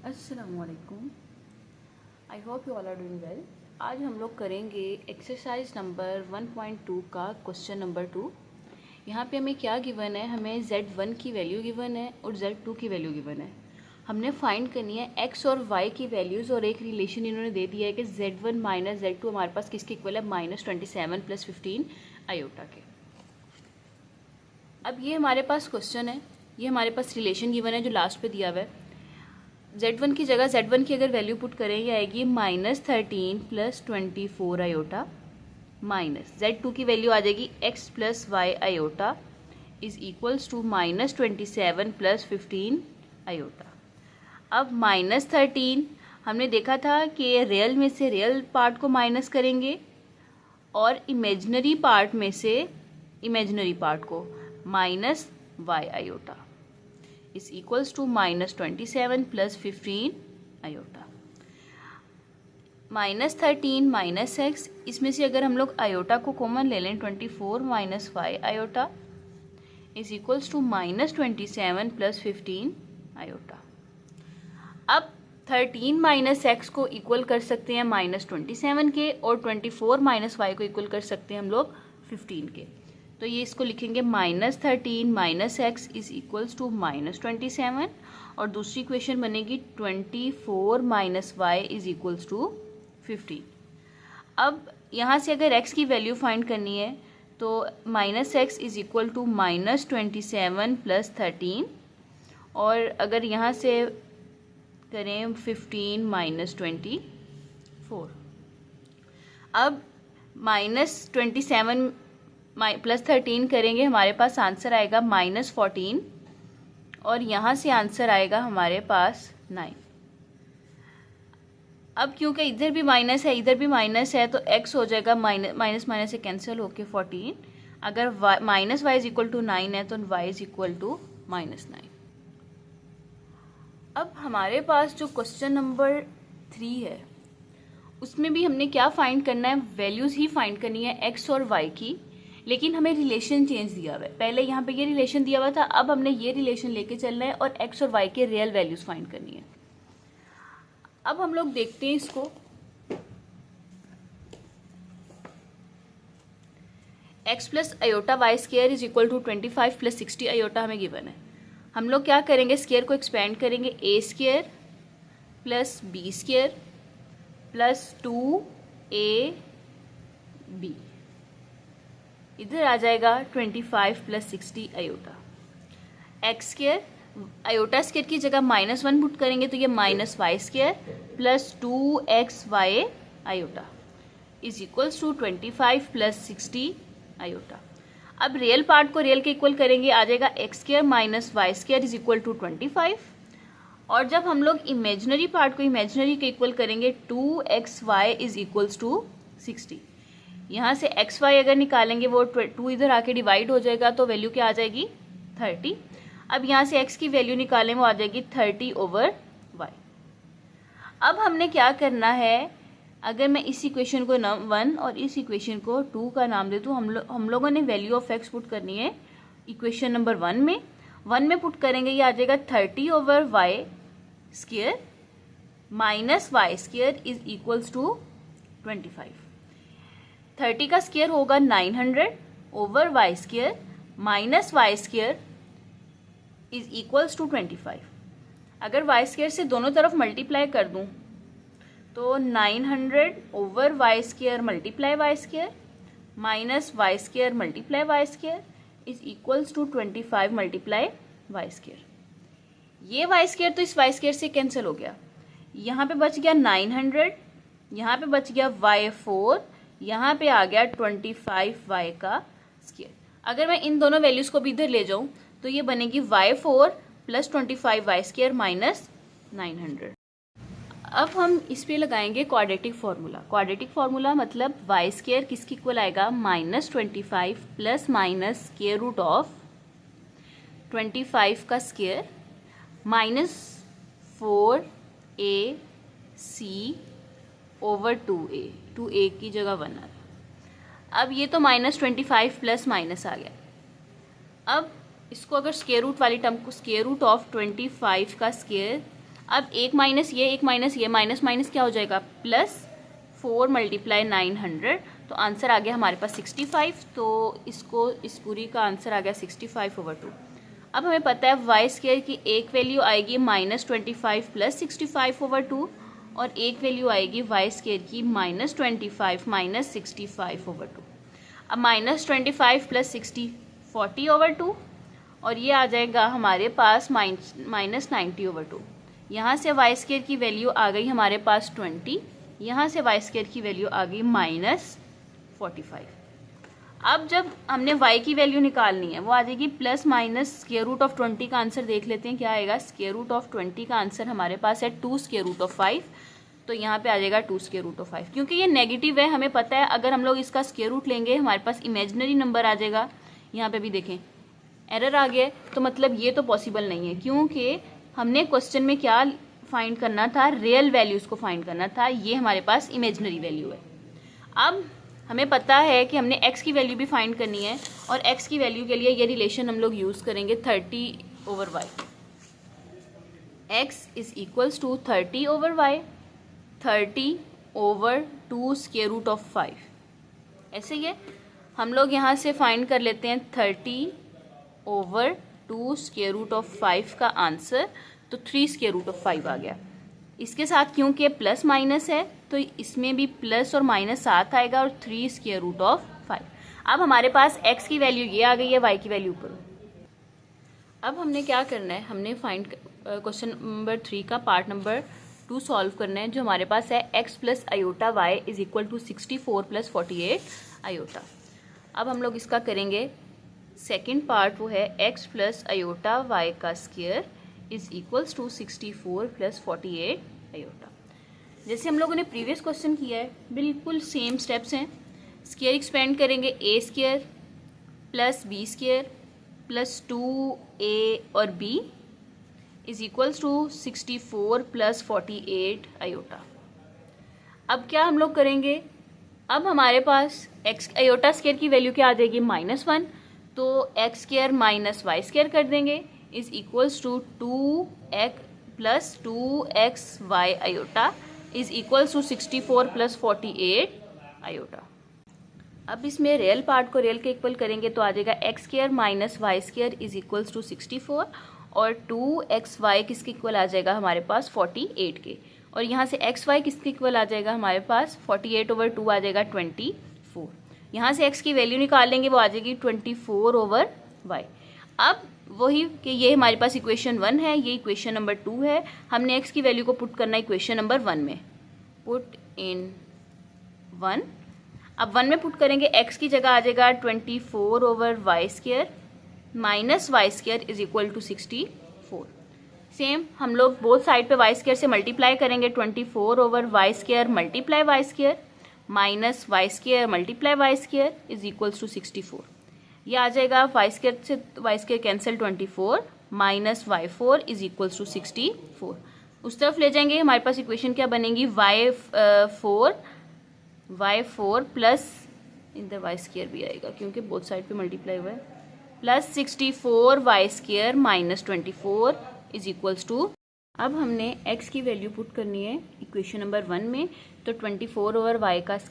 अस्सलामुअलैकुम। I hope you all are doing well. आज हम लोग करेंगे एक्सरसाइज नंबर 1.2 का क्वेश्चन नंबर 2। यहाँ पे हमें क्या गिवन है, हमें Z1 की वैल्यू गिवन है और Z2 की वैल्यू गिवन है। हमने फाइंड करनी है X और Y की वैल्यूज़ और एक रिलेशन इन्होंने दे दिया है कि Z1 माइनस Z2 हमारे पास किसके इक्वल है, -27 + 15 आयोटा के। अब ये हमारे पास क्वेश्चन है, ये हमारे पास रिलेशन गिवन है जो लास्ट पे दिया हुआ है। Z1 की जगह Z1 की अगर वैल्यू पुट करें ये आएगी -13 + 24 आयोटा, माइनस Z2 की वैल्यू आ जाएगी X + Y iota is equals to -27 + 15 iota. अब -13 हमने देखा था कि रियल में से रियल पार्ट को माइनस करेंगे और इमेजिनरी पार्ट में से इमेजिनरी पार्ट को -y iota is equals to -27 + 15 iota. -13 - x, इसमें से अगर हम लोग आयोटा को कॉमन ले लें 24 - y iota is equals to -27 + 15 iota. अब 13 - x को इक्वल कर सकते हैं -27 के और 24 - y को इक्वल कर सकते हैं हम लोग 15 के। तो ये इसको लिखेंगे -13 - x इज इक्वल्स टू -27 और दूसरी इक्वेशन बनेगी 24 - y इज इक्वल्स टू 15। अब यहाँ से अगर x की वैल्यू फाइंड करनी है तो -x इज इक्वल टू -27 + 13 और अगर यहाँ से करें 15 - 24। अब -27 + 13 करेंगे, हमारे पास आंसर आएगा -14 और यहाँ से आंसर आएगा हमारे पास 9। अब क्योंकि इधर भी माइनस है इधर भी माइनस है तो x हो जाएगा माइनस माइनस से कैंसिल होके 14। अगर -y इज इक्वल टू 9 है तो y इज इक्वल टू -9। अब हमारे पास जो क्वेश्चन नंबर 3 है उसमें भी हमने क्या फाइंड करना है, वैल्यूज़ ही फाइंड करनी है x और y की, लेकिन हमें रिलेशन चेंज दिया हुआ है। पहले यहाँ पे ये रिलेशन दिया हुआ था, अब हमने ये रिलेशन लेके चलना है और x और y के रियल वैल्यूज़ फाइंड करनी है। अब हम लोग देखते हैं इसको। x + iota y square is equal to 25 + 60 iota हमें गिवन है। हम लोग क्या करेंगे, स्क्वायर को एक्सपेंड करेंगे, a square + b square + 2ab, इधर आ जाएगा 25 + 60 iota. x square iota square की जगह -1 पुट करेंगे तो ये -y square + 2xy iota is equals to 25 + 60 iota. अब रियल पार्ट को रियल के इक्वल करेंगे, आ जाएगा x square - y square is equal to 25 और जब हम लोग इमेजिनरी पार्ट को इमेजिनरी के इक्वल करेंगे 2xy इज इक्वल्स टू 60। यहाँ से xy अगर निकालेंगे वो 2 इधर आके डिवाइड हो जाएगा तो वैल्यू क्या आ जाएगी 30। अब यहाँ से x की वैल्यू निकालें वो आ जाएगी 30/y। अब हमने क्या करना है, अगर मैं इस इक्वेशन को 1 और इस इक्वेशन को 2 का नाम दे तो हम लोगों ने वैल्यू ऑफ x पुट करनी है इक्वेशन नंबर 1 में पुट करेंगे, ये आ जाएगा 30/y square -y square is equals to 25। 30 का स्क्वायर होगा 900/y square -y square is equals to 25। अगर y स्क्वायर से दोनों तरफ मल्टीप्लाई कर दूं तो 900/y square × y square -y square × y square is equals to 25 × y square. ये y स्क्वायर तो इस y स्क्वायर से कैंसिल हो गया, यहाँ पे बच गया 900, यहाँ पे बच गया y4, यहाँ पे आ गया 25y का स्क्वायर। अगर मैं इन दोनों वैल्यूज़ को भी इधर ले जाऊँ तो ये बनेगी y4 + 25y स्क्वायर -900। अब हम इस पे लगाएंगे क्वाड्रेटिक फार्मूला। क्वाड्रेटिक फार्मूला मतलब y स्क्वायर किसके इक्वल आएगा, -25 + स्क्वायर रूट ऑफ 25 का स्क्वायर -4ac/2a, 2a की जगह 1 आ गया। अब ये तो -25 प्लस माइनस आ गया। अब इसको अगर स्क्वायर रूट वाली टर्म को स्क्वायर रूट ऑफ 25 का स्क्वायर, अब एक माइनस ये माइनस माइनस क्या हो जाएगा, प्लस 4 × 900, तो आंसर आ गया हमारे पास 65। तो इस पूरी का आंसर आ गया 65/2। अब हमें पता है वाई स्क्वायर की एक वैल्यू आएगी -25 + 65/2 और एक वैल्यू आएगी वाई स्क्वायर की -25 - 65/2। अब -25 + 60 40/2 और ये आ जाएगा हमारे पास -90/2। यहाँ से वाई स्क्वायर की वैल्यू आ गई हमारे पास 20, यहाँ से वाई स्क्वायर की वैल्यू आ गई -45। अब जब हमने y की वैल्यू निकालनी है वो आ जाएगी ±√20 का आंसर देख लेते हैं क्या आएगा। √20 का आंसर हमारे पास है 2√5, तो यहाँ पे आ जाएगा 2√5। क्योंकि ये नेगेटिव है हमें पता है, अगर हम लोग इसका स्क्वायर रूट लेंगे हमारे पास इमेजिनरी नंबर आ जाएगा। यहाँ पे भी देखें एरर आ गया, तो मतलब ये तो पॉसिबल नहीं है, क्योंकि हमने क्वेश्चन में क्या फाइंड करना था, रियल वैल्यूज़ को फाइंड करना था, ये हमारे पास इमेजिनरी वैल्यू है। अब हमें पता है कि हमने x की वैल्यू भी फाइंड करनी है और x की वैल्यू के लिए ये रिलेशन हम लोग यूज़ करेंगे 30/y। x = 30/y, 30/2√5। ऐसे ही है, हम लोग यहाँ से फाइंड कर लेते हैं 30/2√5 का आंसर, तो 3√5 आ गया। इसके साथ क्योंकि प्लस माइनस है तो इसमें भी प्लस और माइनस साथ आएगा और 3√5। अब हमारे पास x की वैल्यू ये आ गई है, y की वैल्यू ऊपर। अब हमने क्या करना है, हमने फाइंड क्वेश्चन नंबर 3 का पार्ट नंबर 2 सॉल्व करना है, जो हमारे पास है x + i y = 64 + 48 iota। अब हम लोग इसका करेंगे सेकेंड पार्ट, वो है x + i y का स्क्वायर = 64 + 48 iota। जैसे हम लोगों ने प्रीवियस क्वेश्चन किया है बिल्कुल सेम स्टेप्स हैं। स्क्वायर एक्सपेंड करेंगे a² + b² + 2a और b = 64 + 48 iota। अब क्या हम लोग करेंगे, अब हमारे पास iota स्क्वायर की वैल्यू क्या आ जाएगी, -1, तो x² - y² कर देंगे = 2x + 2xy iota = 64 + 48 iota। अब इसमें रियल पार्ट को रियल के इक्वल करेंगे तो आ जाएगा x² - y² = 64 और 2xy किसके इक्वल आ जाएगा हमारे पास 48 के, और यहाँ से xy किसके इक्वल आ जाएगा हमारे पास 48/2 आ जाएगा 24। यहाँ से x की वैल्यू निकाल लेंगे, वो आ जाएगी 24/y। अब वही कि ये हमारे पास इक्वेशन 1 है, ये इक्वेशन नंबर 2 है। हमने x की वैल्यू को पुट करना है इक्वेशन नंबर 1 में, पुट इन 1। अब 1 में पुट करेंगे, x की जगह आ जाएगा 24/y² - y² = 64। सेम हम लोग बोथ साइड पे y² से मल्टीप्लाई करेंगे, 24/y² × y² - y² × y² = 64। ये आ जाएगा y² से y² कैंसिल 24 - y4 = 64। उस तरफ ले जाएंगे, हमारे पास इक्वेशन क्या बनेगी, y4 प्लस इधर y² भी आएगा क्योंकि बोथ साइड पे मल्टीप्लाई हुआ है, प्लस 64y² - 24 = अब हमने x की वैल्यू पुट करनी है इक्वेशन नंबर 1 में, तो 24/y² - y² =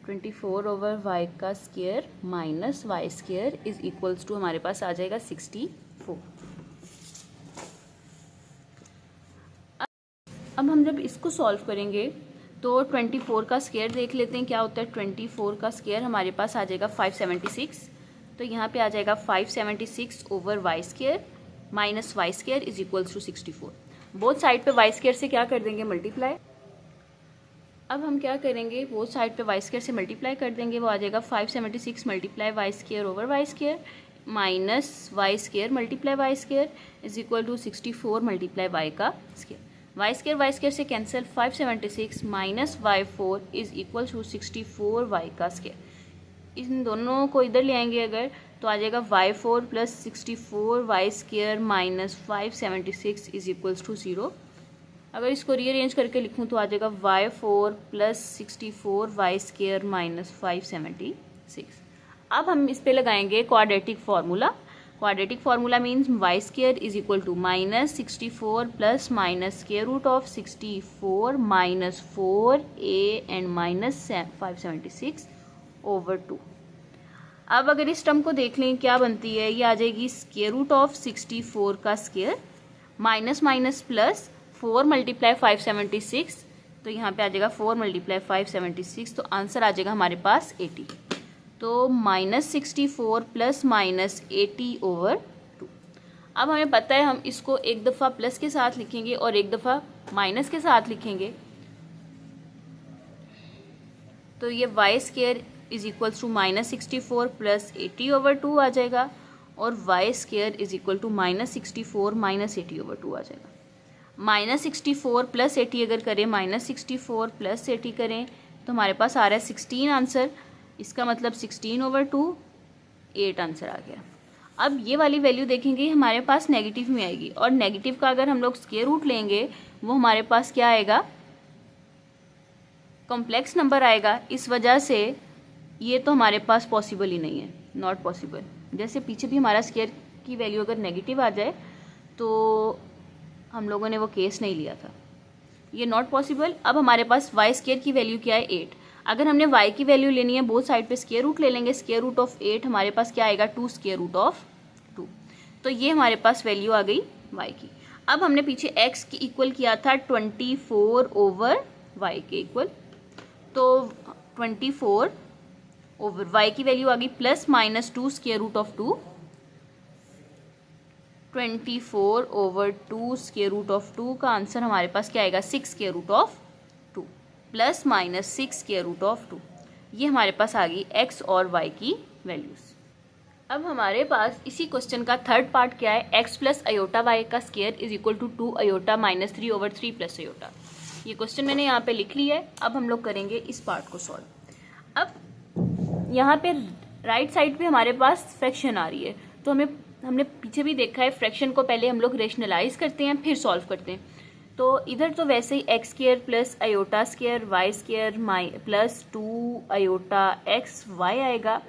24/y² - y² हमारे पास आ जाएगा 64। अब हम जब इसको सॉल्व करेंगे तो 24 का स्क्वायर देख लेते हैं क्या होता है। 24 का स्क्वायर हमारे पास आ जाएगा 576, तो यहाँ पे आ जाएगा 576/y² - y² = 64। बोथ साइड पे y² से क्या कर देंगे, मल्टीप्लाई। अब हम क्या करेंगे, बोथ साइड पे y² से मल्टीप्लाई कर देंगे, वो आ जाएगा 576 × y² y² - y² × y² = 64 × y का स्क्वायर। y² से कैंसिल, 576 - y4 = 64y का स्क्वायर। इन दोनों को इधर ले आएंगे अगर, तो आ जाएगा y4 + 64y² - 576 = 0। अगर इसको रीअरेंज करके लिखूँ तो आ जाएगा y4 + 64y² - 576। अब हम इस पे लगाएंगे quadratic formula, quadratic formula means y square is equal to -64 plus minus square root of 64 minus 4a and minus 576 over 2। अब अगर इस टर्म को देख लें क्या बनती है, ये आ जाएगी स्केयर रूट ऑफ 64 का square minus minus plus 4 multiply 576, तो यहाँ पे आ जाएगा 4 मल्टीप्लाई 576, तो आंसर आ जाएगा हमारे पास 80। तो -64 प्लस माइनस 80 ओवर 2। अब हमें पता है हम इसको एक दफ़ा प्लस के साथ लिखेंगे और एक दफ़ा माइनस के साथ लिखेंगे, तो ये y square is equals to -64 plus 80 over 2 आ जाएगा, और y square is equal to -64 minus 80 over 2 आ जाएगा। -64 प्लस 80 अगर करें, -64 प्लस 80 करें तो हमारे पास आ रहा है 16 आंसर। इसका मतलब 16 ओवर 2 8 आंसर आ गया। अब ये वाली वैल्यू देखेंगे हमारे पास नेगेटिव में आएगी, और नेगेटिव का अगर हम लोग स्क्वायर रूट लेंगे वो हमारे पास क्या आएगा, कॉम्प्लेक्स नंबर आएगा। इस वजह से ये तो हमारे पास पॉसिबल ही नहीं है, नॉट पॉसिबल। जैसे पीछे भी हमारा स्क्वायर की वैल्यू अगर नेगेटिव आ जाए तो हम लोगों ने वो केस नहीं लिया था, ये नॉट पॉसिबल। अब हमारे पास वाई स्क्वायर की वैल्यू क्या है 8। अगर हमने y की वैल्यू लेनी है बोथ साइड पे स्क्वायर रूट ले लेंगे, स्क्वायर रूट ऑफ 8 हमारे पास क्या आएगा 2 स्क्वायर रूट ऑफ 2। तो ये हमारे पास वैल्यू आ गई y की। अब हमने पीछे x की इक्वल किया था 24 ओवर y के इक्वल, तो 24 ओवर y की वैल्यू आ गई plus minus 2 square root of 2, 24 over 2 square root of 2 का आंसर हमारे पास क्या आएगा 6 square root of plus minus 6 square root of 2। ये हमारे पास आ गई x और y की वैल्यूज। अब हमारे पास इसी क्वेश्चन का थर्ड पार्ट क्या है, x प्लस अयोटा y का square is equal to 2 iota minus 3 over 3 plus iota. ये क्वेश्चन मैंने यहाँ पे लिख लिया है। अब हम लोग करेंगे इस पार्ट को सॉल्व। अब यहाँ पे राइट साइड पे हमारे पास फ्रैक्शन आ रही है, तो हमने पीछे भी देखा है फ्रैक्शन को पहले हम लोग रेशनलाइज करते हैं फिर सॉल्व करते हैं। तो इधर तो वैसे ही x square plus iota square y square plus 2 iota x y आएगा,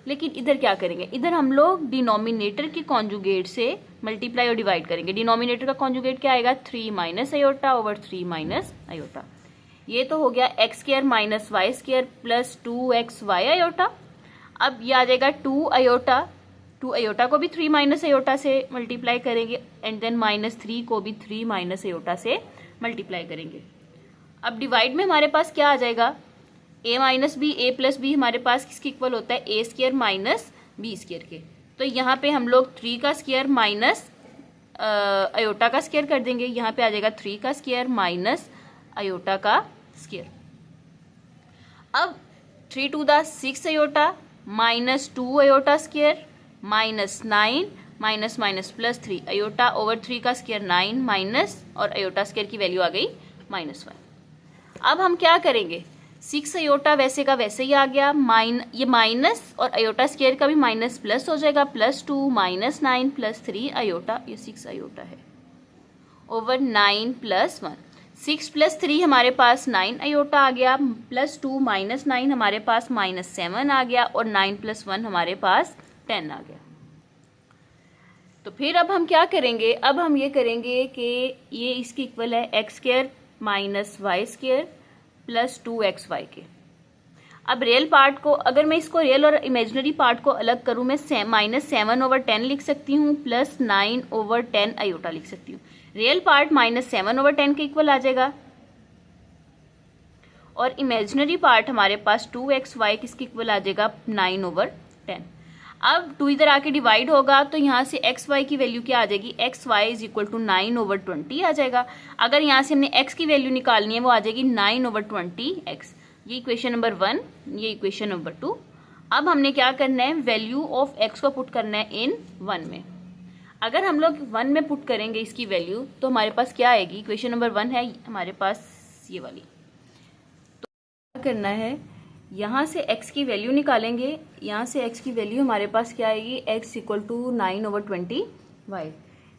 लेकिन इधर क्या करेंगे, इधर हम लोग डिनोमिनेटर के कॉन्जुगेट से मल्टीप्लाई और डिवाइड करेंगे। डिनोमिनेटर का कॉन्जुगेट क्या आएगा 3 minus iota over 3 minus iota. ये तो हो गया x square minus y square plus 2x y iota. अब ये आ जाएगा 2 अयोटा, 2 अयोटा को भी 3 माइनस अयोटा से मल्टीप्लाई करेंगे एंड देन -3 को भी 3 माइनस अयोटा से मल्टीप्लाई करेंगे। अब डिवाइड में हमारे पास क्या आ जाएगा, a minus b a plus b हमारे पास किसके इक्वल होता है a square minus b square के। तो यहाँ पे हम लोग 3 का स्क्वायर माइनस अयोटा का स्क्वायर कर देंगे। यहाँ पे आ जाएगा 3 का स्क्वायर माइनस अयोटा का स्क्वायर। अब 3 to the 6 iota minus 2 iota square minus 9 minus minus plus 3 iota over 3 का स्क्वायर 9 माइनस और अयोटा स्क्वायर की वैल्यू आ गई -1। अब हम क्या करेंगे, 6 अयोटा वैसे का वैसे ही आ गया, ये माइनस और अयोटा स्क्वायर का भी माइनस प्लस हो जाएगा, +2 माइनस 9 प्लस 3 अयोटा, ये 6 अयोटा है ओवर 9 प्लस 1। 6 प्लस 3 हमारे पास 9 अयोटा आ गया, +2 माइनस 9 हमारे पास -7 आ गया और 9 प्लस 1 हमारे पास 10 आ गया। तो फिर अब हम क्या करेंगे, अब हम ये करेंगे कि ये इसकी इक्वल है x square minus y square plus 2xy के। अब रियल पार्ट को अगर मैं इसको रियल और इमेजिनरी पार्ट को अलग करूं, मैं -7 ओवर 10 लिख सकती हूँ प्लस 9 ओवर 10 अयोटा लिख सकती हूँ। रियल पार्ट -7 ओवर 10 के इक्वल आ जाएगा और इमेजिनरी पार्ट हमारे पास 2xy किसके इक्वल आ जाएगा 9 ओवर 10। अब 2 इधर आके डिवाइड होगा तो यहाँ से एक्स वाई की वैल्यू क्या आ जाएगी, x y is equal to 9 over 20 आ जाएगा। अगर यहाँ से हमने एक्स की वैल्यू निकालनी है वो आ जाएगी 9 ओवर 20x। ये इक्वेशन नंबर 1, ये इक्वेशन नंबर 2। अब हमने क्या करना है, वैल्यू ऑफ एक्स को पुट करना है इन 1 में। अगर हम लोग 1 में पुट करेंगे इसकी वैल्यू तो हमारे पास क्या आएगी, इक्वेशन नंबर 1 है हमारे पास ये वाली। तो क्या करना है, यहाँ से x की वैल्यू निकालेंगे, यहाँ से x की वैल्यू हमारे पास क्या आएगी, x equal to 9 over 20y।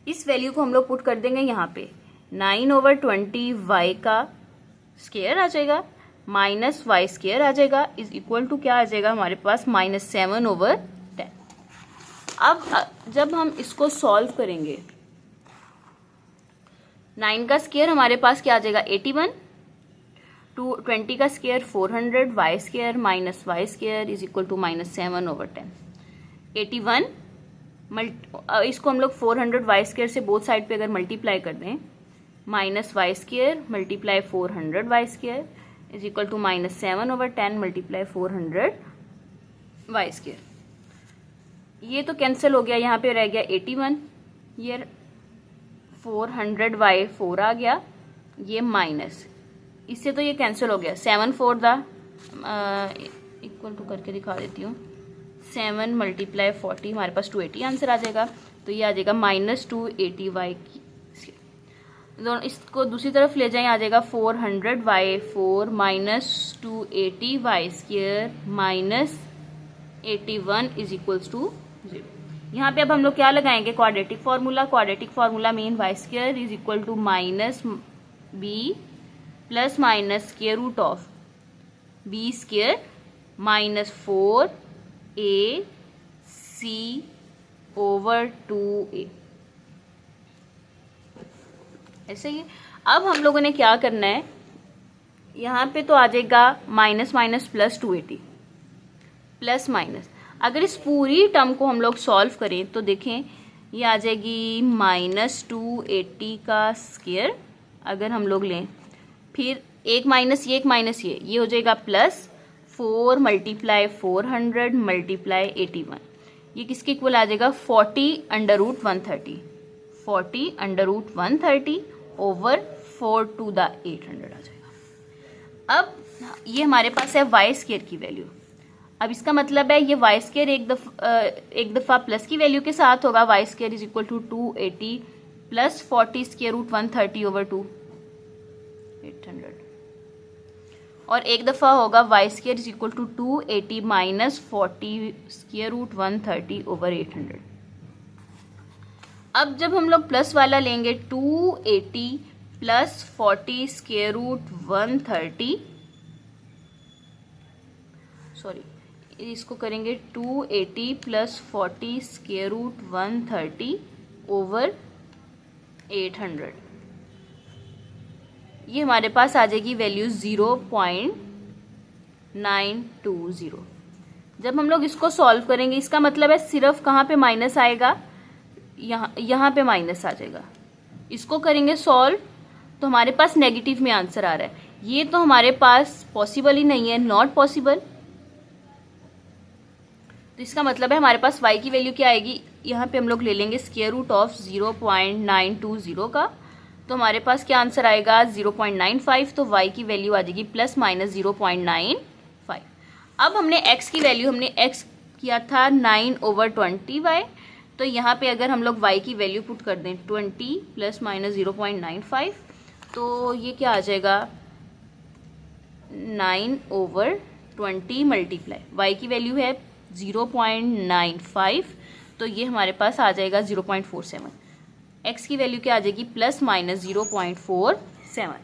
इस वैल्यू को हम लोग पुट कर देंगे यहाँ पे, 9 ओवर 20y का स्क्वायर आ जाएगा माइनस वाई स्क्वायर आ जाएगा इज इक्वल टू क्या आ जाएगा हमारे पास -7 ओवर 10। अब जब हम इसको सॉल्व करेंगे, 9 का स्क्वायर हमारे पास क्या आ जाएगा 81, 20 का square 400, y square minus y square is equal to -7/10। 81 इसको हम लोग 400 वाई स्क्वायर से बोथ साइड पे अगर मल्टीप्लाई कर दें, minus y square multiply 400 y square is equal to -7/10 multiply 400 y square. ये तो कैंसिल हो गया, यहाँ पे रह गया 81, ये 400 बाई 4 आ गया, ये माइनस, इससे तो ये कैंसिल हो गया। 7 4 दा इक्वल टू करके दिखा देती हूँ, 7 मल्टीप्लाई 40 हमारे पास 280 आंसर आ जाएगा। तो ये आ जाएगा -280 वाई की। दोनों इसको दूसरी तरफ ले जाएं, आ जाएगा 400 by 4 -280 y square -81 is equals to 0। यहाँ पे अब हम लोग क्या लगाएंगे, quadratic formula. Quadratic formula mean y square is equal to minus b plus minus square root of b square -4ac over 2a। ऐसे ही अब हम लोगों ने क्या करना है, यहाँ पे तो आ जाएगा minus minus plus 280 plus minus. अगर इस पूरी टर्म को हम लोग सॉल्व करें तो देखें ये आ जाएगी -280 का स्क्वायर। अगर हम लोग लें फिर एक माइनस ये हो जाएगा प्लस 4 मल्टीप्लाई 400 मल्टीप्लाई 81, ये किसके इक्वल आ जाएगा 40/√130, 40/√130 ओवर 4 to the 800 आ जाएगा। अब ये हमारे पास है वाई स्क्वायर की वैल्यू। अब इसका मतलब है ये वाई स्क्वायर एक दफ़ा प्लस की वैल्यू के साथ होगा, y square is equal to 280 plus 40 square root 130 over 2 800, और एक दफ़ा होगा y square is equal to 280 minus 40 square root 130 over 800। अब जब हम लोग प्लस वाला लेंगे 280 प्लस 40 स्क्वायर रूट 130, सॉरी इसको करेंगे 280 प्लस 40 स्क्वायर रूट 130 ओवर 800, ये हमारे पास आ जाएगी वैल्यू 0.920। जब हम लोग इसको सॉल्व करेंगे, इसका मतलब है सिर्फ कहाँ पे माइनस आएगा, यहाँ पे माइनस आ जाएगा। इसको करेंगे सॉल्व तो हमारे पास नेगेटिव में आंसर आ रहा है, ये तो हमारे पास पॉसिबल ही नहीं है, नॉट पॉसिबल। तो इसका मतलब है हमारे पास y की वैल्यू क्या आएगी, यहाँ पे हम लोग ले लेंगे स्क्वायर रूट ऑफ 0.920 का, तो हमारे पास क्या आंसर आएगा 0.95। तो y की वैल्यू आ जाएगी प्लस माइनस 0.95। अब हमने x की वैल्यू, हमने x किया था 9/20y, तो यहाँ पे अगर हम लोग y की वैल्यू पुट कर दें 20 प्लस माइनस 0.95, तो ये क्या आ जाएगा 9/20 मल्टीप्लाई y की वैल्यू है 0.95, तो ये हमारे पास आ जाएगा 0.47। x की वैल्यू क्या आ जाएगी प्लस माइनस 0.47।